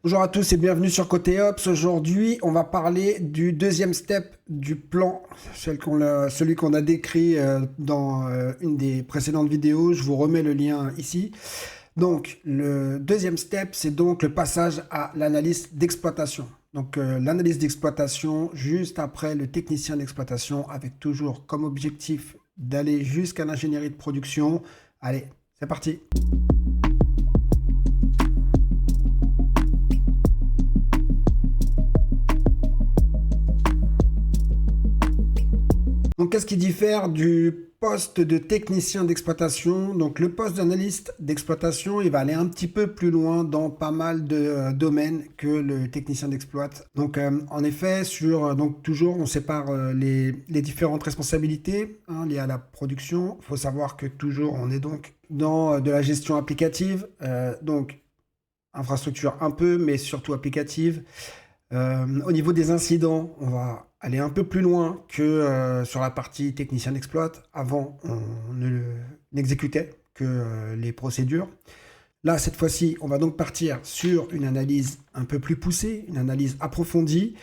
Bonjour à tous et bienvenue sur Côté Ops. Aujourd'hui, on va parler du deuxième step du plan, celui qu'on a décrit dans une des précédentes vidéos. Je vous remets le lien ici. Donc, le deuxième step, c'est donc le passage à l'analyse d'exploitation. Donc, l'analyse d'exploitation juste après le technicien d'exploitation avec toujours comme objectif d'aller jusqu'à l'ingénierie de production. Allez, c'est parti. Donc, qu'est-ce qui diffère du poste de technicien d'exploitation? Donc, le poste d'analyste d'exploitation, il va aller un petit peu plus loin dans pas mal de domaines que le technicien d'exploit. Donc, en effet, donc toujours, on sépare les différentes responsabilités liées à la production. Il faut savoir que toujours, on est donc dans de la gestion applicative, donc infrastructure un peu, mais surtout applicative. Au niveau des incidents, on va aller un peu plus loin que sur la partie technicien d'exploit. Avant, n'exécutait que les procédures. Là, cette fois-ci, on va donc partir sur une analyse un peu plus poussée, une analyse approfondie,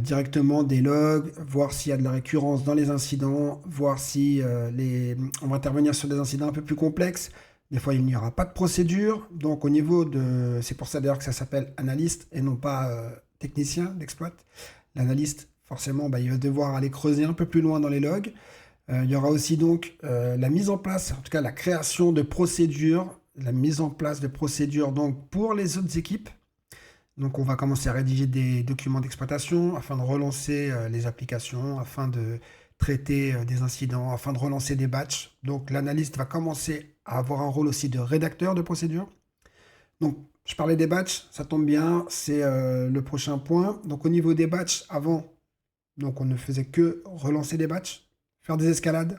directement des logs, voir s'il y a de la récurrence dans les incidents, voir si on va intervenir sur des incidents un peu plus complexes. Des fois, il n'y aura pas de procédure. Donc, au niveau de... C'est pour ça d'ailleurs que ça s'appelle analyste et non pas technicien d'exploit. L'analyste, forcément, il va devoir aller creuser un peu plus loin dans les logs. Il y aura aussi donc la mise en place, en tout cas la création de procédures, la mise en place de procédures donc, pour les autres équipes. Donc, on va commencer à rédiger des documents d'exploitation afin de relancer les applications, afin de traiter des incidents, afin de relancer des batchs. Donc, l'analyste va commencer à avoir un rôle aussi de rédacteur de procédures. Donc, je parlais des batchs, ça tombe bien, c'est le prochain point. Donc, au niveau des batchs, avant, donc on ne faisait que relancer des batchs, faire des escalades.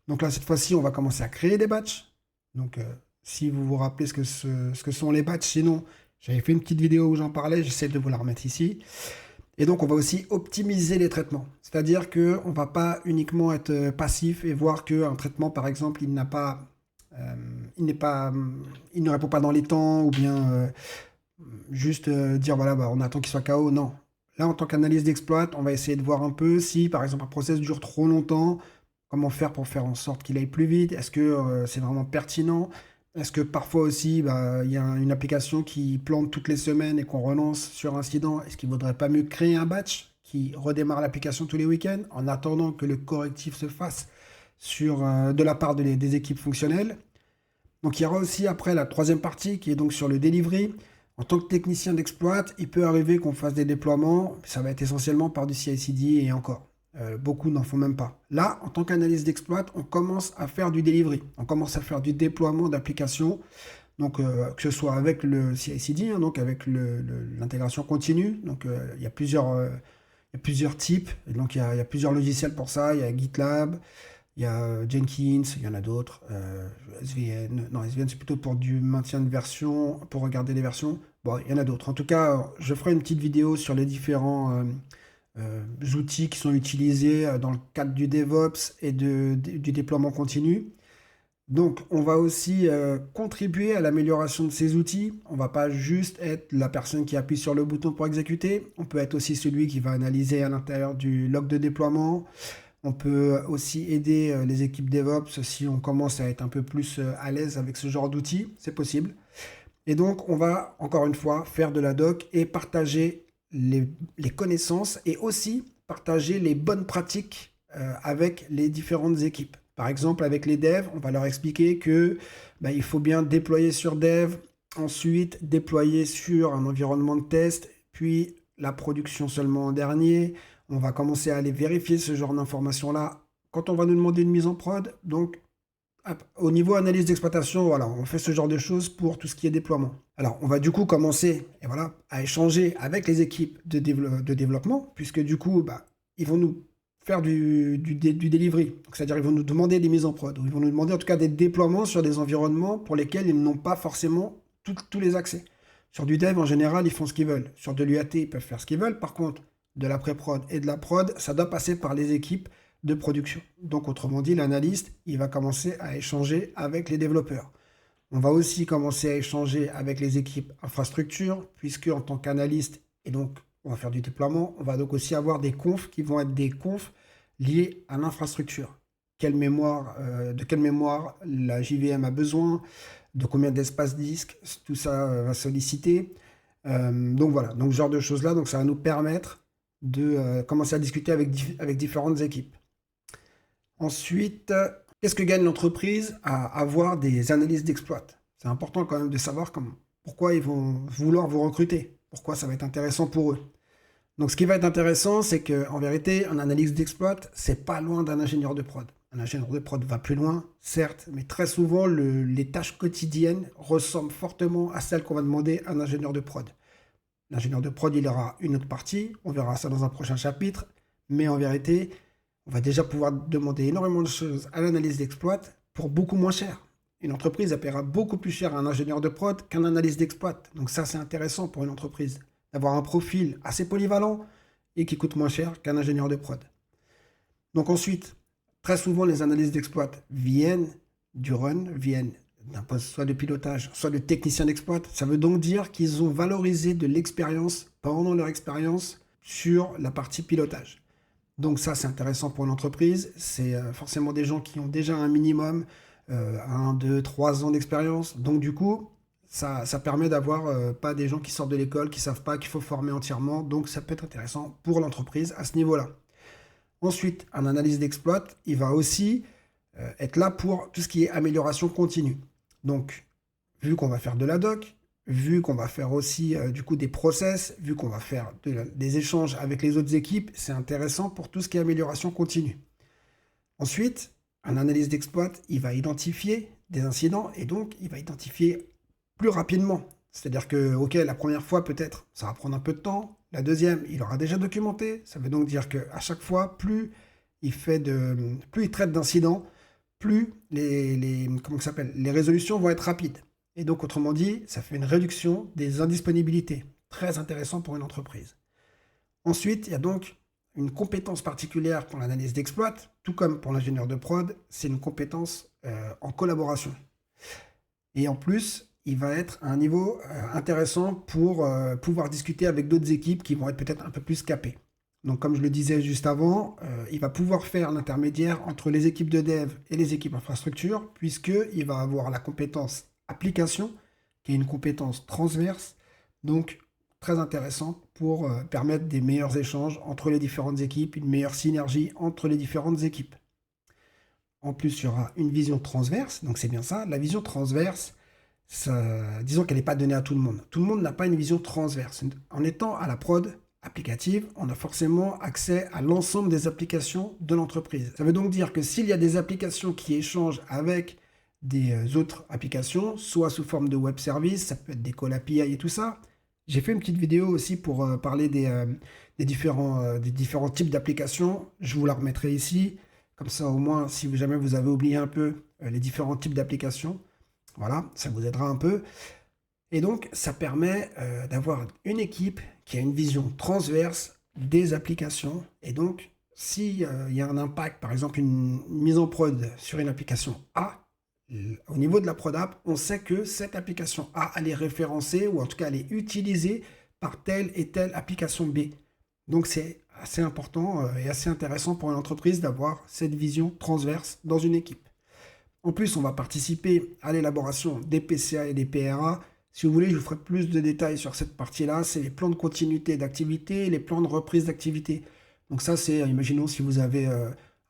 Donc là, cette fois-ci, on va commencer à créer des batchs. Donc, si vous vous rappelez ce que sont les batchs, sinon, j'avais fait une petite vidéo où j'en parlais, j'essaie de vous la remettre ici. Et donc, on va aussi optimiser les traitements. C'est-à-dire qu'on ne va pas uniquement être passif et voir qu'un traitement, par exemple, il ne répond pas dans les temps ou bien juste dire voilà, on attend qu'il soit KO. Non. Là, en tant qu'analyse d'exploit, on va essayer de voir un peu si, par exemple, un process dure trop longtemps, comment faire pour faire en sorte qu'il aille plus vite. Est-ce que c'est vraiment pertinent? Est-ce que parfois aussi, il y a une application qui plante toutes les semaines et qu'on relance sur incident? Est-ce qu'il ne vaudrait pas mieux créer un batch qui redémarre l'application tous les week-ends en attendant que le correctif se fasse de la part des équipes fonctionnelles? Donc il y aura aussi après la troisième partie qui est donc sur le delivery. En tant que technicien d'exploit, il peut arriver qu'on fasse des déploiements, ça va être essentiellement par du CI/CD et encore. Beaucoup n'en font même pas. Là, en tant qu'analyste d'exploit, on commence à faire du delivery, on commence à faire du déploiement d'applications, donc que ce soit avec le CI/CD, donc avec l'intégration continue. Donc il y a plusieurs types, et donc il y a plusieurs logiciels pour ça. Il y a GitLab, il y a Jenkins, il y en a d'autres. SVN, non, SVN c'est plutôt pour du maintien de version, pour regarder les versions. Bon, il y en a d'autres. En tout cas, je ferai une petite vidéo sur les différents outils qui sont utilisés dans le cadre du DevOps et du déploiement continu. Donc, on va aussi contribuer à l'amélioration de ces outils. On ne va pas juste être la personne qui appuie sur le bouton pour exécuter. On peut être aussi celui qui va analyser à l'intérieur du log de déploiement. On peut aussi aider les équipes DevOps si on commence à être un peu plus à l'aise avec ce genre d'outils. C'est possible. Et donc, on va, encore une fois, faire de la doc et partager les connaissances et aussi partager les bonnes pratiques avec les différentes équipes. Par exemple, avec les devs, on va leur expliquer que il faut bien déployer sur dev, ensuite déployer sur un environnement de test, puis la production seulement en dernier. On va commencer à aller vérifier ce genre d'informations-là quand on va nous demander une mise en prod. Donc, au niveau analyse d'exploitation, voilà, on fait ce genre de choses pour tout ce qui est déploiement. Alors, on va du coup commencer et voilà, à échanger avec les équipes de développement, puisque du coup, ils vont nous faire du delivery. C'est-à-dire ils vont nous demander des mises en prod, ou ils vont nous demander en tout cas des déploiements sur des environnements pour lesquels ils n'ont pas forcément tous les accès. Sur du dev, en général, ils font ce qu'ils veulent. Sur de l'UAT, ils peuvent faire ce qu'ils veulent. Par contre, de la pré-prod et de la prod, ça doit passer par les équipes de production. Donc, autrement dit, l'analyste, il va commencer à échanger avec les développeurs. On va aussi commencer à échanger avec les équipes infrastructure, puisque en tant qu'analyste, et donc on va faire du déploiement, on va donc aussi avoir des confs qui vont être des confs liés à l'infrastructure. De quelle mémoire la JVM a besoin, de combien d'espace disque, tout ça va solliciter. Donc voilà, donc ce genre de choses-là, donc ça va nous permettre de commencer à discuter avec différentes équipes. Ensuite, qu'est-ce que gagne l'entreprise à avoir des analyses d'exploit? C'est important quand même de savoir pourquoi ils vont vouloir vous recruter, pourquoi ça va être intéressant pour eux. Donc ce qui va être intéressant, c'est qu'en vérité, un analyse d'exploit, c'est pas loin d'un ingénieur de prod. Un ingénieur de prod va plus loin, certes, mais très souvent, les tâches quotidiennes ressemblent fortement à celles qu'on va demander à un ingénieur de prod. L'ingénieur de prod, il aura une autre partie, on verra ça dans un prochain chapitre, mais en vérité, on va déjà pouvoir demander énormément de choses à l'analyse d'exploit pour beaucoup moins cher. Une entreprise, elle paiera beaucoup plus cher à un ingénieur de prod qu'un analyse d'exploit. Donc ça, c'est intéressant pour une entreprise, d'avoir un profil assez polyvalent et qui coûte moins cher qu'un ingénieur de prod. Donc ensuite, très souvent, les analyses d'exploit viennent du run, viennent d'un poste soit de pilotage, soit de technicien d'exploit. Ça veut donc dire qu'ils ont valorisé de l'expérience pendant leur expérience sur la partie pilotage. Donc ça, c'est intéressant pour l'entreprise. C'est forcément des gens qui ont déjà un minimum, 1, 2, 3 ans d'expérience. Donc du coup, ça permet d'avoir pas des gens qui sortent de l'école, qui ne savent pas qu'il faut former entièrement. Donc ça peut être intéressant pour l'entreprise à ce niveau-là. Ensuite, un analyse d'exploit, il va aussi être là pour tout ce qui est amélioration continue. Donc, vu qu'on va faire de la doc, vu qu'on va faire aussi du coup des process, vu qu'on va faire des échanges avec les autres équipes, c'est intéressant pour tout ce qui est amélioration continue. Ensuite, un analyse d'exploit, il va identifier des incidents et donc il va identifier plus rapidement. C'est-à-dire que, ok, la première fois peut-être, ça va prendre un peu de temps. La deuxième, il aura déjà documenté. Ça veut donc dire qu'à chaque fois, plus il traite d'incidents, plus les résolutions vont être rapides. Et donc, autrement dit, ça fait une réduction des indisponibilités. Très intéressant pour une entreprise. Ensuite, il y a donc une compétence particulière pour l'analyse d'exploit, tout comme pour l'ingénieur de prod, c'est une compétence en collaboration. Et en plus, il va être à un niveau intéressant pour pouvoir discuter avec d'autres équipes qui vont être peut-être un peu plus capées. Donc, comme je le disais juste avant, il va pouvoir faire l'intermédiaire entre les équipes de dev et les équipes infrastructure, puisqu'il va avoir la compétence application, qui est une compétence transverse, donc très intéressante pour permettre des meilleurs échanges entre les différentes équipes, une meilleure synergie entre les différentes équipes. En plus, il y aura une vision transverse, donc c'est bien ça. La vision transverse, disons qu'elle n'est pas donnée à tout le monde. Tout le monde n'a pas une vision transverse. En étant à la prod applicative, on a forcément accès à l'ensemble des applications de l'entreprise. Ça veut donc dire que s'il y a des applications qui échangent avec des autres applications, soit sous forme de web service, ça peut être des call API et tout ça. J'ai fait une petite vidéo aussi pour parler des différents types d'applications. Je vous la remettrai ici. Comme ça, au moins, si jamais vous avez oublié un peu les différents types d'applications, voilà, ça vous aidera un peu. Et donc, ça permet d'avoir une équipe qui a une vision transverse des applications. Et donc, s'il y a un impact, par exemple une mise en prod sur une application A, au niveau de la prod app, on sait que cette application A, elle est référencée ou en tout cas, elle est utilisée par telle et telle application B. Donc, c'est assez important et assez intéressant pour une entreprise d'avoir cette vision transverse dans une équipe. En plus, on va participer à l'élaboration des PCA et des PRA. Si vous voulez, je vous ferai plus de détails sur cette partie-là. C'est les plans de continuité d'activité et les plans de reprise d'activité. Donc ça, c'est, imaginons si vous avez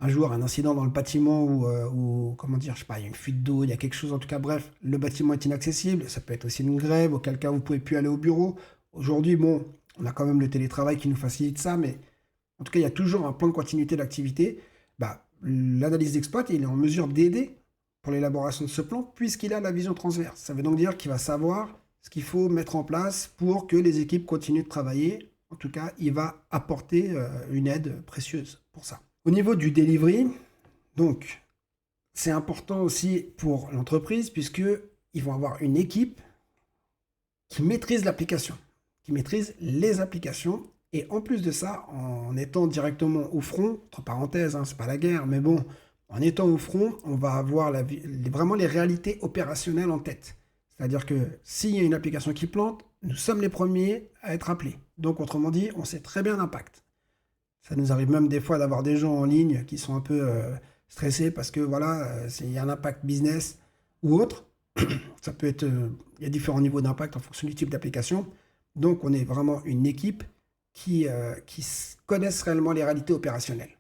un jour un incident dans le bâtiment ou comment dire, je sais pas, il y a une fuite d'eau, il y a quelque chose, en tout cas, bref, le bâtiment est inaccessible. Ça peut être aussi une grève, auquel cas vous ne pouvez plus aller au bureau. Aujourd'hui, bon, on a quand même le télétravail qui nous facilite ça, mais en tout cas, il y a toujours un plan de continuité d'activité. L'analyse d'exploit, il est en mesure d'aider pour l'élaboration de ce plan, puisqu'il a la vision transverse. Ça veut donc dire qu'il va savoir ce qu'il faut mettre en place pour que les équipes continuent de travailler. En tout cas, il va apporter une aide précieuse pour ça. Au niveau du delivery, donc, c'est important aussi pour l'entreprise, puisqu'ils vont avoir une équipe qui maîtrise l'application, qui maîtrise les applications. Et en plus de ça, en étant directement au front, entre parenthèses, c'est pas la guerre, mais bon, En étant au front, on va avoir vraiment les réalités opérationnelles en tête. C'est-à-dire que s'il y a une application qui plante, nous sommes les premiers à être appelés. Donc, autrement dit, on sait très bien l'impact. Ça nous arrive même des fois d'avoir des gens en ligne qui sont un peu stressés parce que voilà, il y a un impact business ou autre. Ça peut être, il y a différents niveaux d'impact en fonction du type d'application. Donc, on est vraiment une équipe qui connaissent réellement les réalités opérationnelles.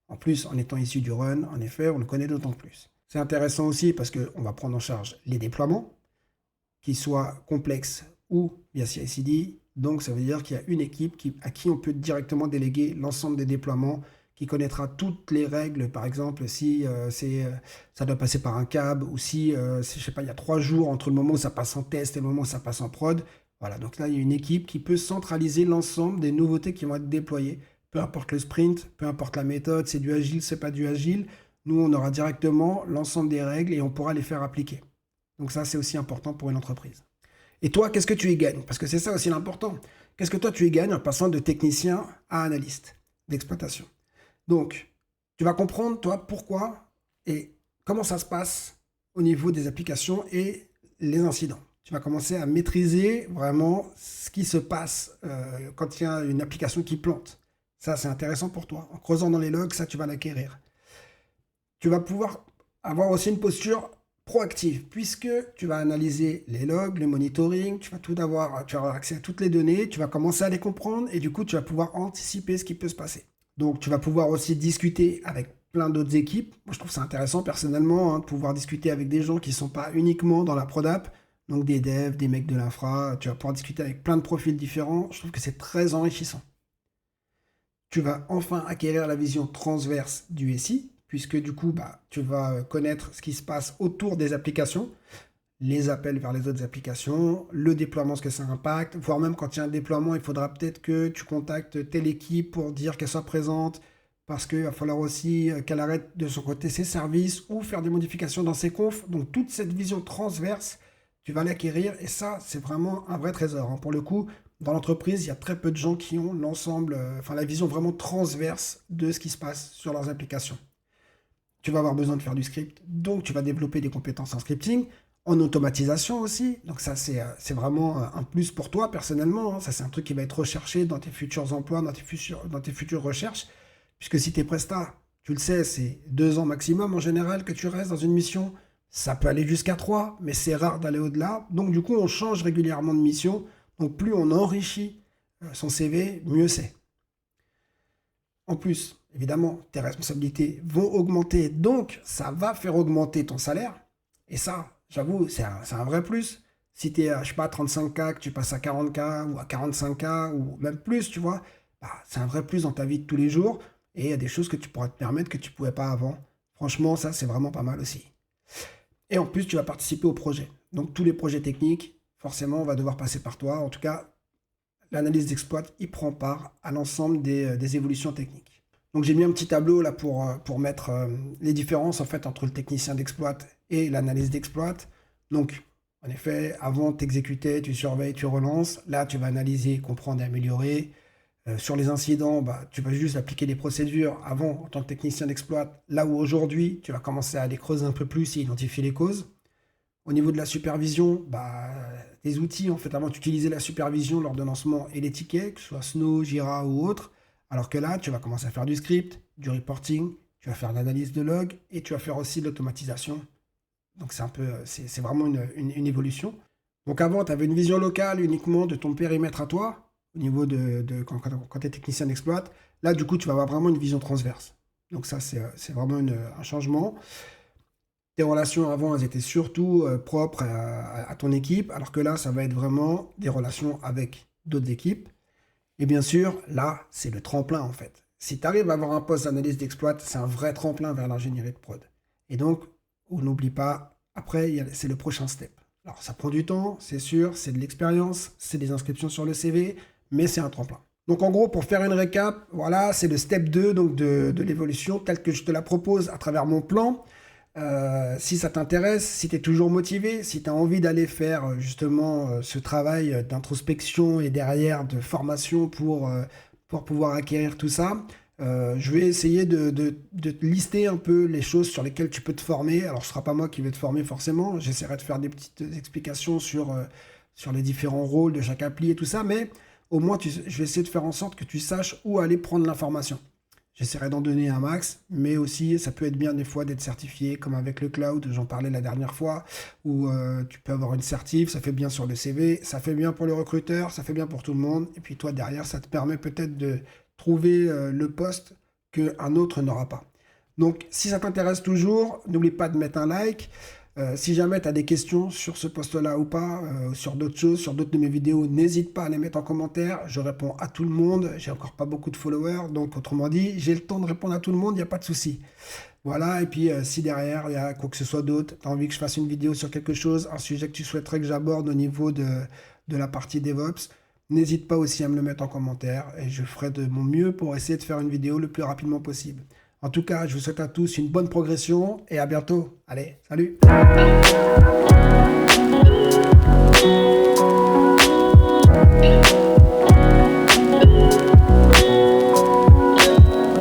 En plus, en étant issu du run, en effet, on le connaît d'autant plus. C'est intéressant aussi parce qu'on va prendre en charge les déploiements, qu'ils soient complexes ou via CI/CD. Donc, ça veut dire qu'il y a une équipe à qui on peut directement déléguer l'ensemble des déploiements, qui connaîtra toutes les règles. Par exemple, si ça doit passer par un cab ou si, je sais pas, il y a 3 jours entre le moment où ça passe en test et le moment où ça passe en prod. Voilà, donc là, il y a une équipe qui peut centraliser l'ensemble des nouveautés qui vont être déployées. Peu importe le sprint, peu importe la méthode, c'est du agile, c'est pas du agile. Nous, on aura directement l'ensemble des règles et on pourra les faire appliquer. Donc ça, c'est aussi important pour une entreprise. Et toi, qu'est-ce que tu y gagnes? Parce que c'est ça aussi l'important. Qu'est-ce que toi, tu y gagnes en passant de technicien à analyste d'exploitation? Donc, tu vas comprendre, toi, pourquoi et comment ça se passe au niveau des applications et les incidents. Tu vas commencer à maîtriser vraiment ce qui se passe quand il y a une application qui plante. Ça, c'est intéressant pour toi. En creusant dans les logs, ça, tu vas l'acquérir. Tu vas pouvoir avoir aussi une posture proactive, puisque tu vas analyser les logs, le monitoring, tu vas avoir accès à toutes les données, tu vas commencer à les comprendre et du coup, tu vas pouvoir anticiper ce qui peut se passer. Donc, tu vas pouvoir aussi discuter avec plein d'autres équipes. Moi, je trouve ça intéressant personnellement de pouvoir discuter avec des gens qui ne sont pas uniquement dans la prod app, donc des devs, des mecs de l'infra. Tu vas pouvoir discuter avec plein de profils différents. Je trouve que c'est très enrichissant. Tu vas enfin acquérir la vision transverse du SI, puisque du coup, tu vas connaître ce qui se passe autour des applications, les appels vers les autres applications, le déploiement, ce que ça impacte, voire même quand il y a un déploiement, il faudra peut-être que tu contactes telle équipe pour dire qu'elle soit présente, parce qu'il va falloir aussi qu'elle arrête de son côté ses services ou faire des modifications dans ses confs. Donc toute cette vision transverse, tu vas l'acquérir et ça, c'est vraiment un vrai trésor. Pour le coup, dans l'entreprise, il y a très peu de gens qui ont l'ensemble, la vision vraiment transverse de ce qui se passe sur leurs applications. Tu vas avoir besoin de faire du script, donc tu vas développer des compétences en scripting, en automatisation aussi. Donc ça, c'est vraiment un plus pour toi personnellement. Ça, c'est un truc qui va être recherché dans tes futurs emplois, dans tes futures recherches. Puisque si tu es prestat, tu le sais, c'est 2 ans maximum en général que tu restes dans une mission. Ça peut aller jusqu'à 3, mais c'est rare d'aller au-delà. Donc du coup, on change régulièrement de mission. Donc plus on enrichit son CV, mieux c'est. En plus, évidemment, tes responsabilités vont augmenter, donc ça va faire augmenter ton salaire. Et ça, j'avoue, c'est un vrai plus. Si tu es à, je sais pas, 35K, que tu passes à 40K ou à 45K ou même plus, tu vois, c'est un vrai plus dans ta vie de tous les jours. Et il y a des choses que tu pourras te permettre que tu ne pouvais pas avant. Franchement, ça, c'est vraiment pas mal aussi. Et en plus, tu vas participer au projet. Donc tous les projets techniques, forcément, on va devoir passer par toi. En tout cas, l'analyse d'exploit, il prend part à l'ensemble des évolutions techniques. Donc j'ai mis un petit tableau là pour mettre les différences en fait entre le technicien d'exploit et l'analyse d'exploit. Donc en effet, avant t'exécutais, tu surveilles, tu relances. Là, tu vas analyser, comprendre et améliorer. Sur les incidents, tu vas juste appliquer les procédures avant en tant que technicien d'exploit. Là où aujourd'hui, tu vas commencer à les creuser un peu plus et identifier les causes. Au niveau de la supervision, tes outils, en fait, avant, tu utilisais la supervision lors de lancement et les tickets, que ce soit Snow, Jira ou autre. Alors que là, tu vas commencer à faire du script, du reporting, tu vas faire de l'analyse de log et tu vas faire aussi de l'automatisation. Donc c'est vraiment une évolution. Donc avant, tu avais une vision locale uniquement de ton périmètre à toi, au niveau de quand tu es technicien d'exploit. Là, du coup, tu vas avoir vraiment une vision transverse. Donc ça, c'est vraiment un changement. Tes relations avant, elles étaient surtout propres à ton équipe, alors que là, ça va être vraiment des relations avec d'autres équipes. Et bien sûr, là, c'est le tremplin en fait. Si tu arrives à avoir un poste d'analyse d'exploit, c'est un vrai tremplin vers l'ingénierie de prod. Et donc, on n'oublie pas, après, c'est le prochain step. Alors, ça prend du temps, c'est sûr, c'est de l'expérience, c'est des inscriptions sur le CV, mais c'est un tremplin. Donc, en gros, pour faire une récap, voilà, c'est le step 2 donc de l'évolution telle que je te la propose à travers mon plan. Si ça t'intéresse, si tu es toujours motivé, si tu as envie d'aller faire justement ce travail d'introspection et derrière de formation pour pouvoir acquérir tout ça, Je vais essayer de te lister un peu les choses sur lesquelles tu peux te former. Alors, ce ne sera pas moi qui vais te former forcément. J'essaierai de faire des petites explications sur les différents rôles de chaque appli et tout ça. Mais au moins, je vais essayer de faire en sorte que tu saches où aller prendre l'information. J'essaierai d'en donner un max, mais aussi ça peut être bien des fois d'être certifié, comme avec le cloud, j'en parlais la dernière fois, où tu peux avoir une certif, ça fait bien sur le CV, ça fait bien pour le recruteur, ça fait bien pour tout le monde, et puis toi derrière, ça te permet peut-être de trouver le poste qu'un autre n'aura pas. Donc si ça t'intéresse toujours, n'oublie pas de mettre un like. Si jamais tu as des questions sur ce poste-là ou pas, sur d'autres choses, sur d'autres de mes vidéos, n'hésite pas à les mettre en commentaire. Je réponds à tout le monde. J'ai encore pas beaucoup de followers. Donc, autrement dit, j'ai le temps de répondre à tout le monde. Il n'y a pas de souci. Voilà. Et puis, si derrière, il y a quoi que ce soit d'autre, tu as envie que je fasse une vidéo sur quelque chose, un sujet que tu souhaiterais que j'aborde au niveau de la partie DevOps, n'hésite pas aussi à me le mettre en commentaire. Et je ferai de mon mieux pour essayer de faire une vidéo le plus rapidement possible. En tout cas, je vous souhaite à tous une bonne progression et à bientôt. Allez, salut!